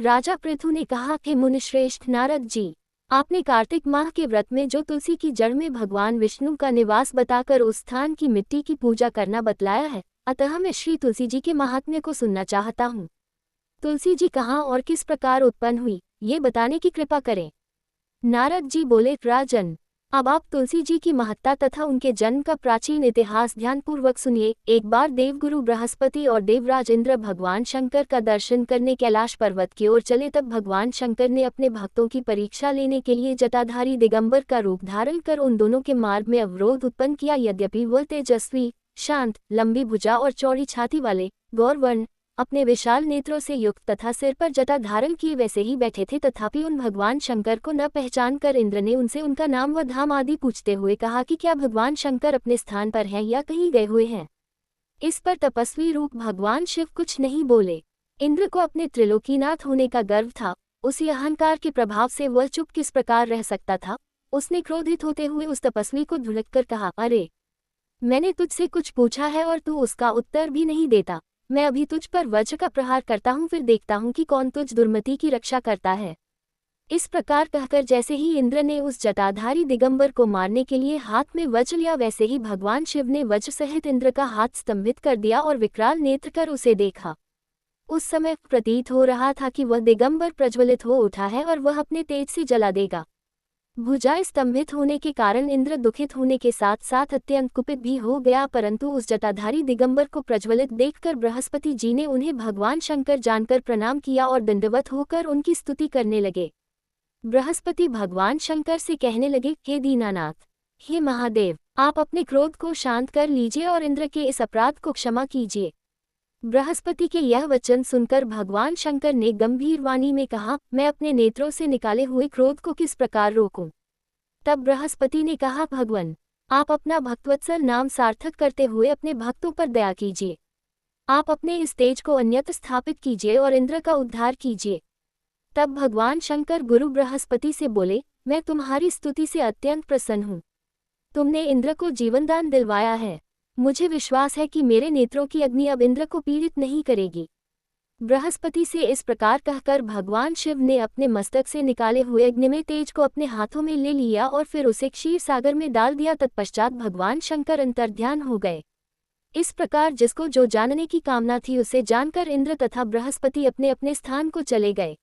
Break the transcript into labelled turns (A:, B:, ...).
A: राजा पृथु ने कहा कि मुनिश्रेष्ठ नारद जी, आपने कार्तिक माह के व्रत में जो तुलसी की जड़ में भगवान विष्णु का निवास बताकर उस स्थान की मिट्टी की पूजा करना बतलाया है, अतः मैं श्री तुलसी जी के महात्म्य को सुनना चाहता हूँ। तुलसी जी कहाँ और किस प्रकार उत्पन्न हुई, ये बताने की कृपा करें। नारद जी बोले, राजन, अब आप तुलसी जी की महत्ता तथा उनके जन्म का प्राचीन इतिहास ध्यानपूर्वक सुनिए। एक बार देवगुरु बृहस्पति और देवराज इंद्र भगवान शंकर का दर्शन करने कैलाश पर्वत की ओर चले, तब भगवान शंकर ने अपने भक्तों की परीक्षा लेने के लिए जटाधारी दिगंबर का रूप धारण कर उन दोनों के मार्ग में अवरोध उत्पन्न किया। यद्यपि वह तेजस्वी, शांत, लंबी भुजा और चौड़ी छाती वाले, गौरवर्ण, अपने विशाल नेत्रों से युक्त तथा सिर पर जटा धारण किए वैसे ही बैठे थे, तथापि उन भगवान शंकर को न पहचान कर इंद्र ने उनसे उनका नाम व धाम आदि पूछते हुए कहा कि क्या भगवान शंकर अपने स्थान पर हैं या कहीं गए हुए हैं। इस पर तपस्वी रूप भगवान शिव कुछ नहीं बोले। इंद्र को अपने त्रिलोकीनाथ होने का गर्व था, उसी अहंकार के प्रभाव से वह चुप किस प्रकार रह सकता था। उसने क्रोधित होते हुए उस तपस्वी को धुड़ककर कहा, अरे, मैंने तुझसे कुछ पूछा है और तू उसका उत्तर भी नहीं देता। मैं अभी तुझ पर वज्र का प्रहार करता हूँ, फिर देखता हूँ कि कौन तुझ दुर्मति की रक्षा करता है। इस प्रकार कहकर जैसे ही इंद्र ने उस जटाधारी दिगंबर को मारने के लिए हाथ में वज्र लिया, वैसे ही भगवान शिव ने वज्र सहित इंद्र का हाथ स्तंभित कर दिया और विकराल नेत्र कर उसे देखा। उस समय प्रतीत हो रहा था कि वह दिगंबर प्रज्वलित हो उठा है और वह अपने तेज से जला देगा। भुजाएं स्तंभित होने के कारण इंद्र दुखित होने के साथ साथ अत्यंत कुपित भी हो गया, परंतु उस जटाधारी दिगंबर को प्रज्वलित देखकर बृहस्पति जी ने उन्हें भगवान शंकर जानकर प्रणाम किया और दंडवत होकर उनकी स्तुति करने लगे। बृहस्पति भगवान शंकर से कहने लगे, हे दीनानाथ, हे महादेव, आप अपने क्रोध को शांत कर लीजिए और इंद्र के इस अपराध को क्षमा कीजिए। बृहस्पति के यह वचन सुनकर भगवान शंकर ने गंभीर वाणी में कहा, मैं अपने नेत्रों से निकाले हुए क्रोध को किस प्रकार रोकूं। तब बृहस्पति ने कहा, भगवान, आप अपना भक्तवत्सल नाम सार्थक करते हुए अपने भक्तों पर दया कीजिए। आप अपने इस तेज को अन्यत्र स्थापित कीजिए और इंद्र का उद्धार कीजिए। तब भगवान शंकर गुरु बृहस्पति से बोले, मैं तुम्हारी स्तुति से अत्यंत प्रसन्न हूँ। तुमने इंद्र को जीवनदान दिलवाया है। मुझे विश्वास है कि मेरे नेत्रों की अग्नि अब इंद्र को पीड़ित नहीं करेगी। बृहस्पति से इस प्रकार कहकर भगवान शिव ने अपने मस्तक से निकाले हुए अग्निमय तेज को अपने हाथों में ले लिया और फिर उसे क्षीर सागर में डाल दिया। तत्पश्चात भगवान शंकर अंतर्ध्यान हो गए। इस प्रकार जिसको जो जानने की कामना थी उसे जानकर इंद्र तथा बृहस्पति अपने अपने स्थान को चले गए।